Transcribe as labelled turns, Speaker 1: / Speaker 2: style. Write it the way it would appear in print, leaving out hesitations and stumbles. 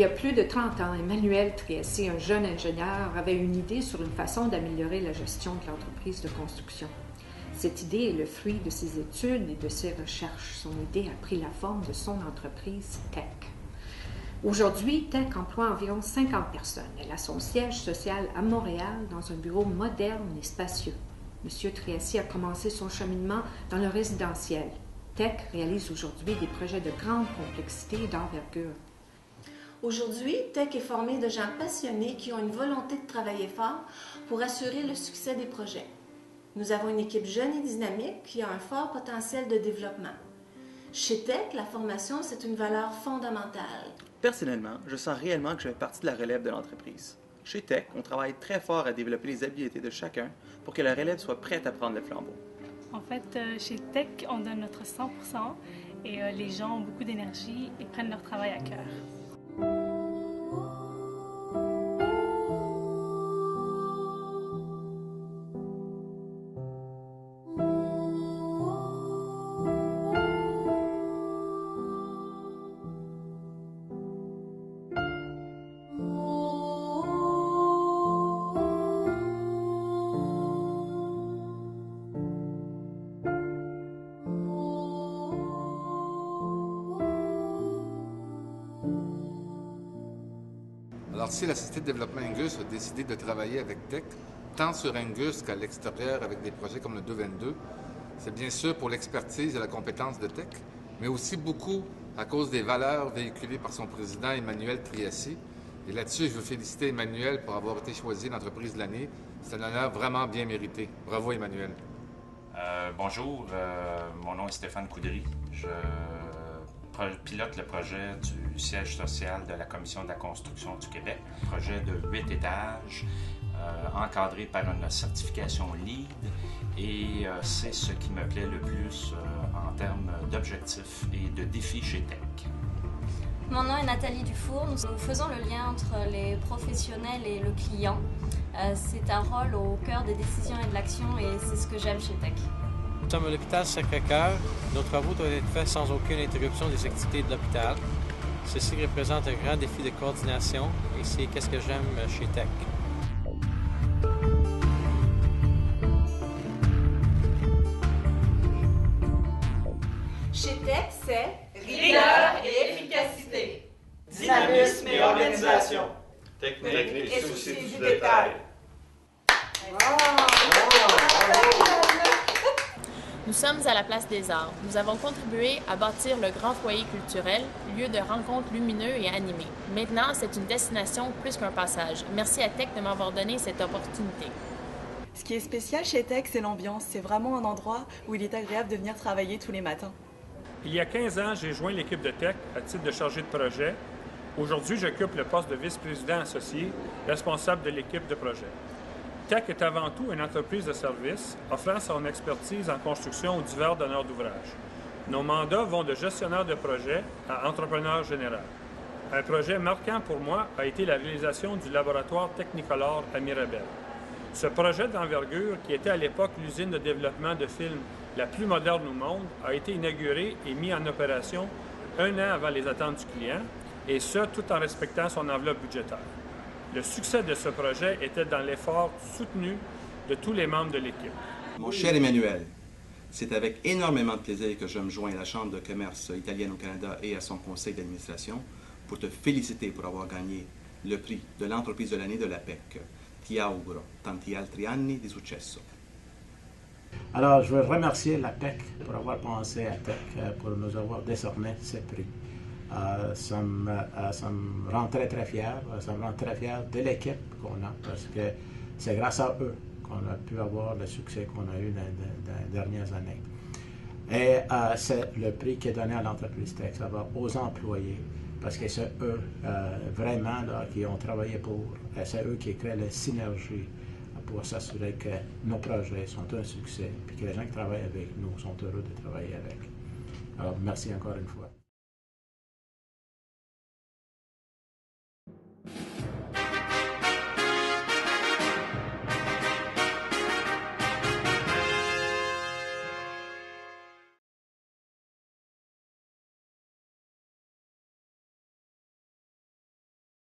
Speaker 1: y a plus de 30 ans, Emmanuel Triassy, un jeune ingénieur, avait une idée sur une façon d'améliorer la gestion de l'entreprise de construction. Cette idée est le fruit de ses études et de ses recherches. Son idée a pris la forme de son entreprise TEC. Aujourd'hui, TEC emploie environ 50 personnes. Elle a son siège social à Montréal dans un bureau moderne et spacieux. M. Triassy a commencé son cheminement dans le résidentiel. TEC réalise aujourd'hui des projets de grande complexité et d'envergure.
Speaker 2: Aujourd'hui, TEC est formé de gens passionnés qui ont une volonté de travailler fort pour assurer le succès des projets. Nous avons une équipe jeune et dynamique qui a un fort potentiel de développement. Chez TEC, la formation, c'est une valeur fondamentale.
Speaker 3: Personnellement, je sens réellement que je fais partie de la relève de l'entreprise. Chez TEC, on travaille très fort à développer les habiletés de chacun pour que la relève soit prête à prendre le flambeau.
Speaker 4: En fait, chez TEC, on donne notre 100% et les gens ont beaucoup d'énergie et prennent leur travail à cœur.
Speaker 5: Alors, si la Société de développement Angus a décidé de travailler avec TEC, tant sur Angus qu'à l'extérieur avec des projets comme le 222, c'est bien sûr pour l'expertise et la compétence de TEC, mais aussi beaucoup à cause des valeurs véhiculées par son président Emmanuel Triassy. Et là-dessus, je veux féliciter Emmanuel pour avoir été choisi l'entreprise de l'année. C'est un honneur vraiment bien mérité. Bravo, Emmanuel.
Speaker 6: Bonjour, mon nom est Stéphane Coudry. Je pilote le projet du siège social de la Commission de la construction du Québec. Projet de 8 étages, encadré par une certification LEED, et c'est ce qui me plaît le plus en termes d'objectifs et de défis chez TEC.
Speaker 7: Mon nom est Nathalie Dufour. Nous faisons le lien entre les professionnels et le client. C'est un rôle au cœur des décisions et de l'action, et c'est ce que j'aime chez TEC.
Speaker 8: Nous sommes à l'hôpital Sacré-Cœur. Nos travaux doivent être faits sans aucune interruption des activités de l'hôpital. Ceci représente un grand défi de coordination et c'est qu'est-ce que j'aime chez TEC.
Speaker 2: Chez TEC, c'est
Speaker 9: rigueur et efficacité, dynamisme et organisation, technique et souci du détail.
Speaker 10: Nous sommes à la Place des Arts. Nous avons contribué à bâtir le grand foyer culturel, lieu de rencontres lumineux et animé. Maintenant, c'est une destination plus qu'un passage. Merci à TEC de m'avoir donné cette opportunité.
Speaker 11: Ce qui est spécial chez TEC, c'est l'ambiance. C'est vraiment un endroit où il est agréable de venir travailler tous les matins.
Speaker 12: Il y a 15 ans, j'ai joint l'équipe de TEC à titre de chargé de projet. Aujourd'hui, j'occupe le poste de vice-président associé, responsable de l'équipe de projet. TEC est avant tout une entreprise de service offrant son expertise en construction aux divers donneurs d'ouvrages. Nos mandats vont de gestionnaire de projet à entrepreneur général. Un projet marquant pour moi a été la réalisation du laboratoire Technicolor à Mirabel. Ce projet d'envergure, qui était à l'époque l'usine de développement de films la plus moderne au monde, a été inauguré et mis en opération un an avant les attentes du client, et ce, tout en respectant son enveloppe budgétaire. Le succès de ce projet était dans l'effort soutenu de tous les membres de l'équipe.
Speaker 13: Mon cher Emmanuel, c'est avec énormément de plaisir que je me joins à la Chambre de commerce italienne au Canada et à son conseil d'administration pour te féliciter pour avoir gagné le prix de l'entreprise de l'année de la PEC. Ti auguro tanti altri anni di successo.
Speaker 14: Alors, je veux remercier la PEC pour avoir pensé à TEC, pour nous avoir décerné ce prix. Ça me rend très fier. Ça me rend très fier de l'équipe qu'on a parce que c'est grâce à eux qu'on a pu avoir le succès qu'on a eu dans les dernières années. Et c'est le prix qui est donné à l'entreprise TEC. Ça va aux employés parce que c'est eux vraiment là, qui ont travaillé pour. C'est eux qui créent la synergie pour s'assurer que nos projets sont un succès et que les gens qui travaillent avec nous sont heureux de travailler avec. Alors, merci encore une fois.